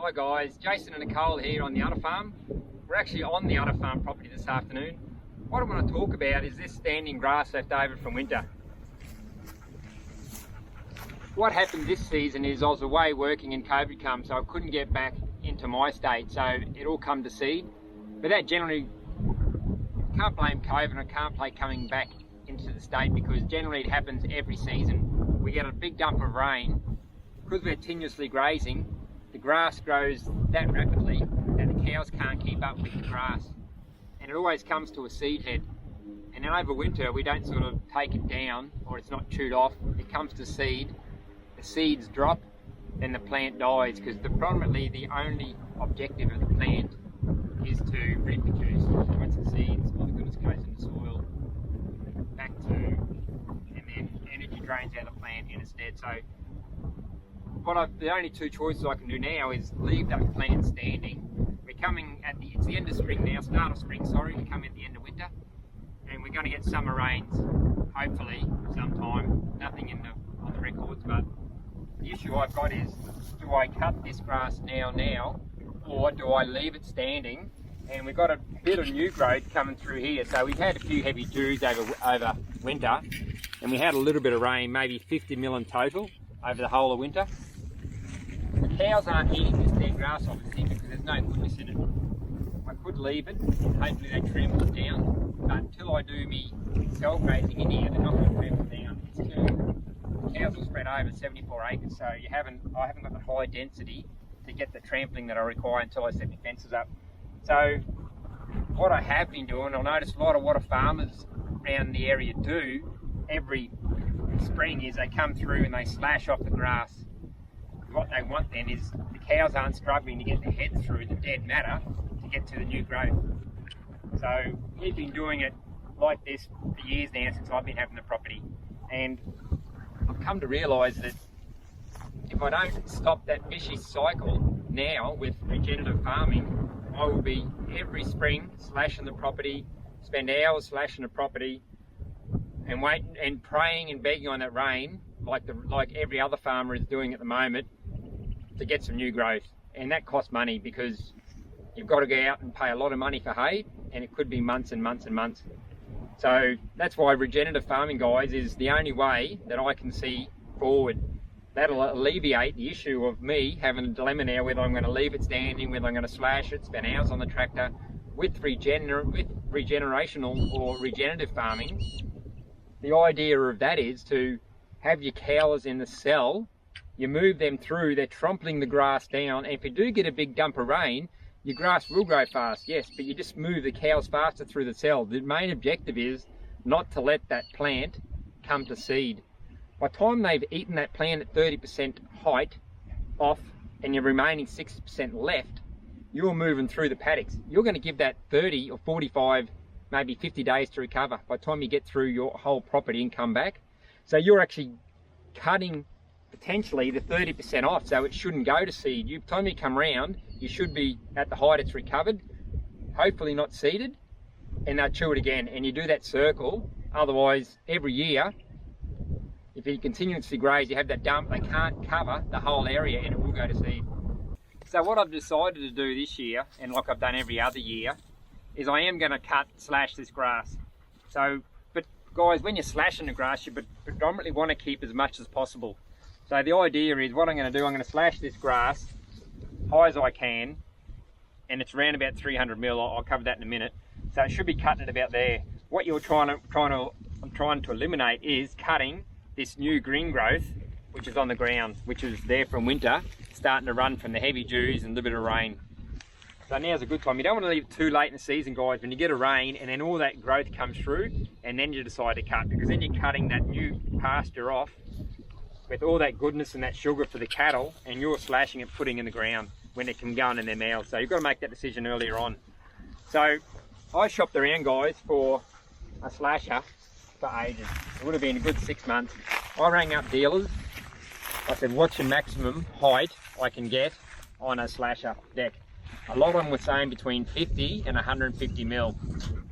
Hi guys, Jason and Nicole here on the Udderfarm. We're actually on the Udderfarm property this afternoon. What I want to talk about is this standing grass left over from winter. What happened this season is I was away working and COVID come, so I couldn't get back into my state, so it all come to seed. But that generally, can't blame COVID and I can't blame coming back into the state, because generally it happens every season. We get a big dump of rain, because we're continuously grazing, the grass grows that rapidly that the cows can't keep up with the grass, and it always comes to a seed head. And then over winter we don't sort of take it down, or it's not chewed off, it comes to seed, the seeds drop, then the plant dies, because predominantly the only objective of the plant is to reproduce. Once the seeds, oh goodness, goes in the soil, back to, and then energy drains out of the plant instead. So the only two choices I can do now is leave that plant standing. We're coming at it's the end of spring now, start of spring, sorry, we're coming at the end of winter, and we're going to get summer rains, hopefully sometime. Nothing on the records, but the issue I've got is, do I cut this grass now, or do I leave it standing? And we've got a bit of new growth coming through here. So we've had a few heavy dews over winter, and we had a little bit of rain, maybe 50 mil in total over the whole of winter. The cows aren't eating this dead grass obviously, because there's no goodness in it. I could leave it, and hopefully they trample it down, but until I do me cell grazing in here, they're not going to trample it down. The cows will spread over 74 acres, so I haven't got the high density to get the trampling that I require until I set my fences up. So what I have been doing, I'll notice a lot of what farmers around the area do every spring is they come through and they slash off the grass. What they want then is the cows aren't struggling to get their heads through the dead matter to get to the new growth. So we've been doing it like this for years now, since I've been having the property, and I've come to realise that if I don't stop that vicious cycle now with regenerative farming, I will be every spring slashing the property, spend hours slashing the property, and waiting and praying and begging on that rain, like every other farmer is doing at the moment, to get some new growth. And that costs money, because you've got to go out and pay a lot of money for hay, and it could be months and months and months. So that's why regenerative farming, guys, is the only way that I can see forward. That'll alleviate the issue of me having a dilemma now whether I'm going to leave it standing, whether I'm going to slash it, spend hours on the tractor. With regenerational or regenerative farming, the idea of that is to have your cows in the cell, you move them through, they're trampling the grass down, and if you do get a big dump of rain, your grass will grow fast, yes, but you just move the cows faster through the cell. The main objective is not to let that plant come to seed. By the time they've eaten that plant at 30% height off and your remaining 60% left, you're moving through the paddocks. You're going to give that 30 or 45, maybe 50 days to recover by the time you get through your whole property and come back. So you're actually cutting potentially the 30% off, so it shouldn't go to seed. By the time you come round, you should be at the height it's recovered, hopefully not seeded, and they'll chew it again, and you do that circle. Otherwise, every year, if you continuously graze, you have that dump, they can't cover the whole area and it will go to seed. So what I've decided to do this year, and like I've done every other year, is I am going to slash this grass. So, but guys, when you're slashing the grass, you predominantly want to keep as much as possible. So the idea is, what I'm going to do, I'm going to slash this grass high as I can, and it's around about 300 mil. I'll cover that in a minute. So it should be cutting at about there. What I'm trying to eliminate is cutting this new green growth, which is on the ground, which is there from winter, starting to run from the heavy dews and a little bit of rain. So now's a good time. You don't want to leave it too late in the season, guys, when you get a rain and then all that growth comes through, and then you decide to cut, because then you're cutting that new pasture off with all that goodness and that sugar for the cattle, and you're slashing it, putting in the ground when it can go in their mouths. So you've got to make that decision earlier on. So I shopped around, guys, for a slasher for ages. It would have been a good 6 months. I rang up dealers. I said, what's your maximum height I can get on a slasher deck? A lot of them were saying between 50 and 150 mil.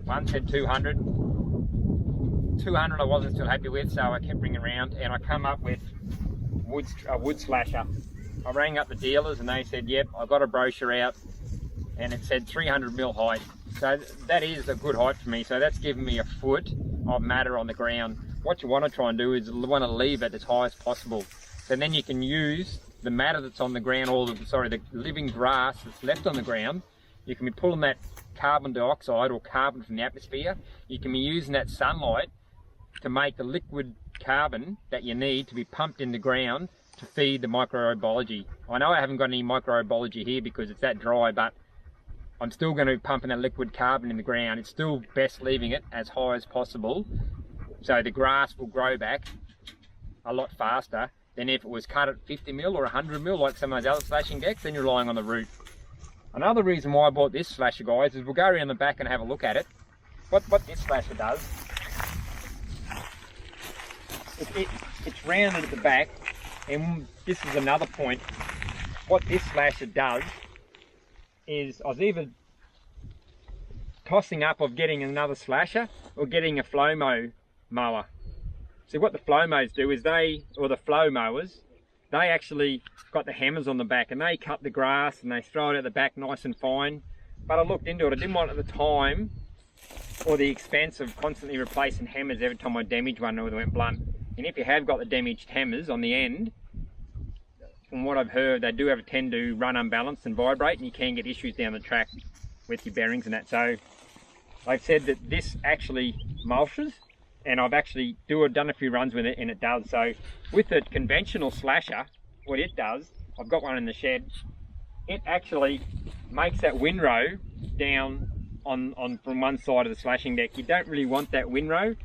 One said 200. 200 I wasn't still happy with, so I kept ringing around, and I come up with a wood slasher. I rang up the dealers and they said, yep, I got a brochure out and it said 300mm height. So that is a good height for me. So that's giving me a foot of matter on the ground. What you want to try and do is you want to leave it as high as possible. So then you can use the matter that's on the ground, or the living grass that's left on the ground. You can be pulling that carbon dioxide or carbon from the atmosphere. You can be using that sunlight to make the liquid carbon that you need to be pumped in the ground to feed the microbiology. I know I haven't got any microbiology here because it's that dry, but I'm still going to be pumping that liquid carbon in the ground. It's still best leaving it as high as possible, so the grass will grow back a lot faster than if it was cut at 50mm or 100mm like some of those other slashing decks. Then you're relying on the root. Another reason why I bought this slasher, guys, is we'll go around the back and have a look at it. What this slasher does, it's rounded at the back, and this is another point. What this slasher does is, I was either tossing up of getting another slasher or getting a Flail mower. So what the Flail mowers do is the Flail mowers, they actually got the hammers on the back and they cut the grass and they throw it at the back nice and fine. But I looked into it, I didn't want at the time or the expense of constantly replacing hammers every time I damaged one or they went blunt. And if you have got the damaged hammers on the end, from what I've heard, they do have a tend to run unbalanced and vibrate, and you can get issues down the track with your bearings and that. So they've said that this actually mulches, and I've actually done a few runs with it and it does. So with the conventional slasher, what it does, I've got one in the shed, it actually makes that windrow down on from one side of the slashing deck. You don't really want that windrow.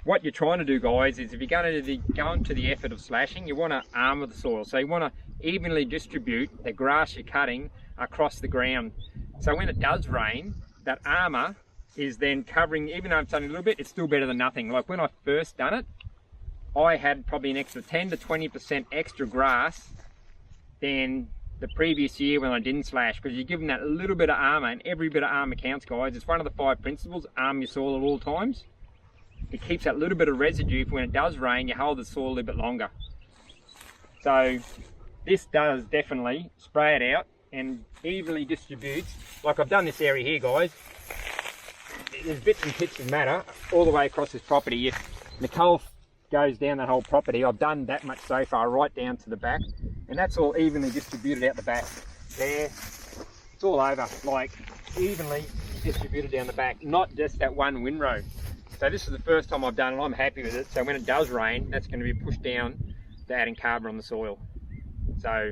What you're trying to do, guys, is if you're going to the effort of slashing, you want to armour the soil. So you want to evenly distribute the grass you're cutting across the ground. So when it does rain, that armour is then covering, even though it's only a little bit, it's still better than nothing. Like when I first done it, I had probably an extra 10 to 20% extra grass than the previous year when I didn't slash, because you're given that little bit of armour, and every bit of armour counts, guys. It's one of the 5 principles: arm your soil at all times. It keeps that little bit of residue for when it does rain, you hold the soil a little bit longer. So this does definitely spray it out and evenly distributes. Like I've done this area here, guys. There's bits and bits of matter all the way across this property. If Nicole goes down that whole property, I've done that much so far, right down to the back, and that's all evenly distributed out the back. There, it's all over, like evenly distributed down the back, not just that one windrow. So this is the first time I've done it, I'm happy with it. So when it does rain, that's going to be pushed down to adding carbon on the soil. So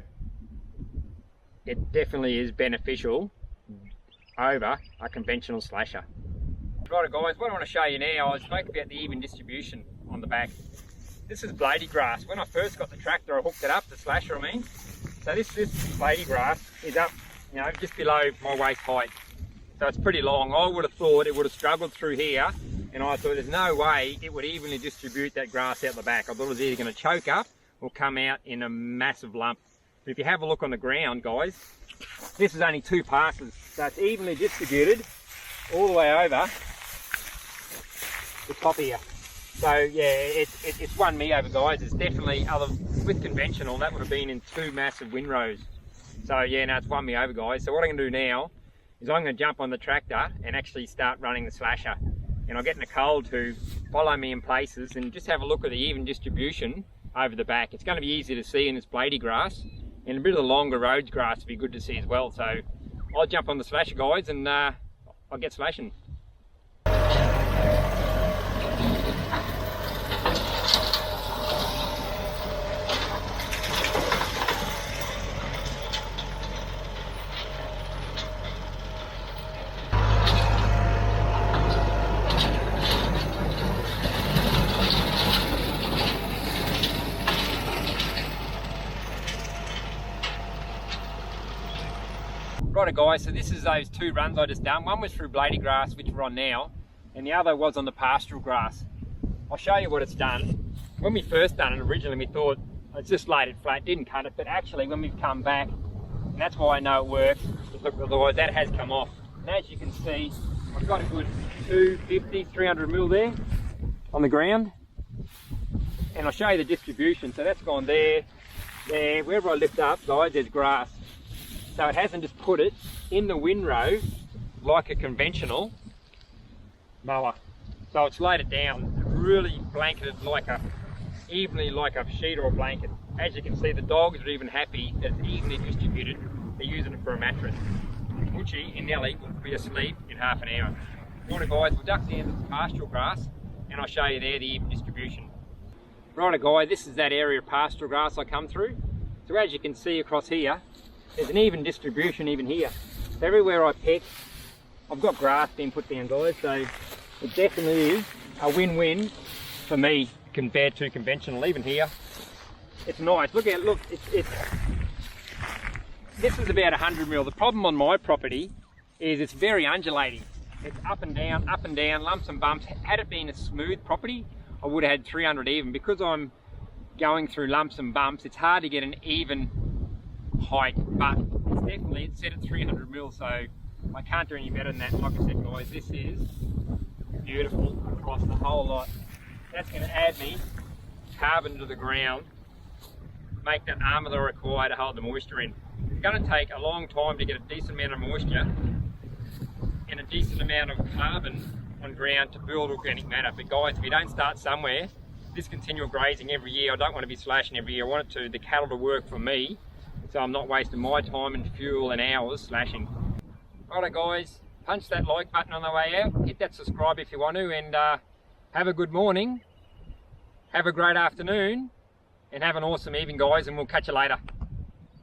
it definitely is beneficial over a conventional slasher. Right guys, what I want to show you now, I spoke about the even distribution on the back. This is bladey grass. When I first got the tractor, I hooked it up, the slasher I mean. So this bladey grass is up, you know, just below my waist height. So it's pretty long. I would have thought it would have struggled through here, and I thought there's no way it would evenly distribute that grass out the back. I thought it was either going to choke up or come out in a massive lump. But if you have a look on the ground, guys, this is only 2 passes. So it's evenly distributed all the way over the top here. So yeah, it's won me over, guys. It's definitely, with conventional, that would have been in 2 massive windrows. So yeah, no, it's won me over, guys. So what I'm going to do now is I'm going to jump on the tractor and actually start running the slasher. And I'll get Nicole to follow me in places and just have a look at the even distribution over the back. It's going to be easy to see in this bladey grass, and a bit of the longer roads grass would be good to see as well. So I'll jump on the slasher, guys, and I'll get slashing. Right guys, so this is those 2 runs I just done. One was through bladey grass, which we're on now, and the other was on the pastoral grass. I'll show you what it's done. When we first done it, originally we thought it's just laid it flat, didn't cut it, but actually when we've come back, and that's why I know it works, otherwise that has come off. And as you can see, I've got a good 250, 300 mil there on the ground. And I'll show you the distribution. So that's gone there, there, wherever I lift up, guys, there's grass. So it hasn't just put it in the windrow like a conventional mower. So it's laid it down, really blanketed evenly like a sheet or a blanket. As you can see, the dogs are even happy that it's evenly distributed. They're using it for a mattress. Butchie and Nelly will be asleep in half an hour. Righto guys, we'll duck down to the pastoral grass and I'll show you there the even distribution. Righto guys, this is that area of pastoral grass I come through. So as you can see across here, there's an even distribution even here. So everywhere I pick, I've got grass being put down guys, so it definitely is a win-win for me compared to conventional. Even here, it's nice. Look at it, look, this is about 100 mil. The problem on my property is it's very undulating. It's up and down, lumps and bumps. Had it been a smooth property, I would have had 300 even. Because I'm going through lumps and bumps, it's hard to get an even height, but it's definitely, it's set at 300 mil, so I can't do any better than that. Like I said guys, this is beautiful across the whole lot. That's going to add me carbon to the ground, make that armour that I require to hold the moisture in. It's going to take a long time to get a decent amount of moisture and a decent amount of carbon on ground to build organic matter. But guys, if you don't start somewhere, this continual grazing every year, I don't want to be slashing every year. I want the cattle to work for me, so I'm not wasting my time and fuel and hours slashing. Righto guys, punch that like button on the way out, hit that subscribe if you want to, and have a good morning, have a great afternoon, and have an awesome evening guys, and we'll catch you later.